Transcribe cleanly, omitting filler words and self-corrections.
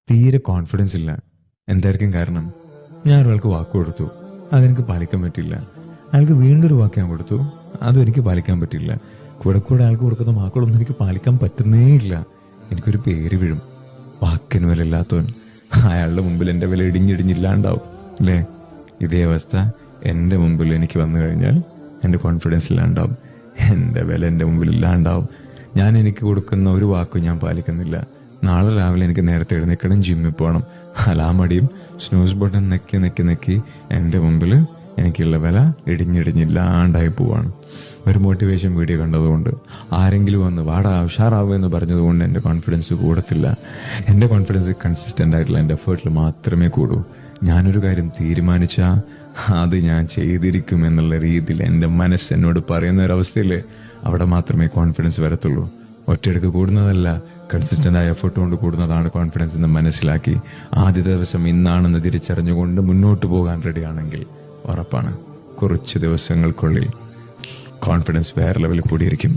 തീരെ കോൺഫിഡൻസ് ഇല്ല. എന്തായിരിക്കും കാരണം? ഞാൻ ഒരാൾക്ക് വാക്ക് കൊടുത്തു, അതെനിക്ക് പാലിക്കാൻ പറ്റില്ല. അയാൾക്ക് വീണ്ടും ഒരു വാക്ക് ഞാൻ കൊടുത്തു, അതും എനിക്ക് പാലിക്കാൻ പറ്റില്ല. കൂടെ കൂടെ അയാൾക്ക് കൊടുക്കുന്ന വാക്കുകളൊന്നും എനിക്ക് പാലിക്കാൻ പറ്റുന്നേ ഇല്ല. എനിക്കൊരു പേര് വീഴും, വാക്കിന് വില ഇല്ലാത്തവൻ. അയാളുടെ മുമ്പിൽ എൻ്റെ വില ഇടിഞ്ഞിടിഞ്ഞില്ലാണ്ടാവും അല്ലേ? ഇതേ അവസ്ഥ എൻ്റെ മുമ്പിൽ എനിക്ക് വന്നു കഴിഞ്ഞാൽ എൻ്റെ കോൺഫിഡൻസ് ഇല്ലാണ്ടാവും, എൻ്റെ വില എൻ്റെ മുമ്പിൽ ഇല്ലാണ്ടാവും. ഞാൻ എനിക്ക് കൊടുക്കുന്ന ഒരു വാക്കും ഞാൻ പാലിക്കുന്നില്ല. നാളെ രാവിലെ എനിക്ക് നേരത്തെ എഴുന്നേക്കണം, ജിമ്മിൽ പോകണം. അലാമടിയും സ്നൂസ് ബട്ടൺ നെക്കി എൻ്റെ മുമ്പിൽ എനിക്കുള്ള വില ഇടിഞ്ഞിടിഞ്ഞില്ലാണ്ടായി പോവാണ്. ഒരു മോട്ടിവേഷൻ വീഡിയോ കണ്ടതുകൊണ്ട്, ആരെങ്കിലും വന്ന് വാടാ ഉഷാറാവുക എന്ന് പറഞ്ഞതുകൊണ്ട് എൻ്റെ കോൺഫിഡൻസ് കൂടത്തില്ല. എൻ്റെ കോൺഫിഡൻസ് കൺസിസ്റ്റൻ്റ് ആയിട്ടുള്ള എൻ്റെ എഫേർട്ടിൽ മാത്രമേ കൂടൂ. ഞാനൊരു കാര്യം തീരുമാനിച്ചാൽ അത് ഞാൻ ചെയ്തിരിക്കും എന്നുള്ള രീതിയിൽ എൻ്റെ മനസ്സ് എന്നോട് പറയുന്ന ഒരവസ്ഥയിൽ അവിടെ മാത്രമേ കോൺഫിഡൻസ് വരത്തുള്ളൂ. ഒറ്റയെടുക്ക് കൂടുന്നതല്ല, കൺസിസ്റ്റൻ്റ് ആയ എഫേർട്ട് കൊണ്ട് കൂടുന്നതാണ് കോൺഫിഡൻസ് എന്ന് മനസ്സിലാക്കി ആദ്യത്തെ ദിവസം ഇന്നാണെന്ന് തിരിച്ചറിഞ്ഞുകൊണ്ട് മുന്നോട്ട് പോകാൻ റെഡിയാണെങ്കിൽ ഉറപ്പാണ് കുറച്ച് ദിവസങ്ങൾക്കുള്ളിൽ കോൺഫിഡൻസ് വേറെ ലെവലിൽ കൂടിയിരിക്കും.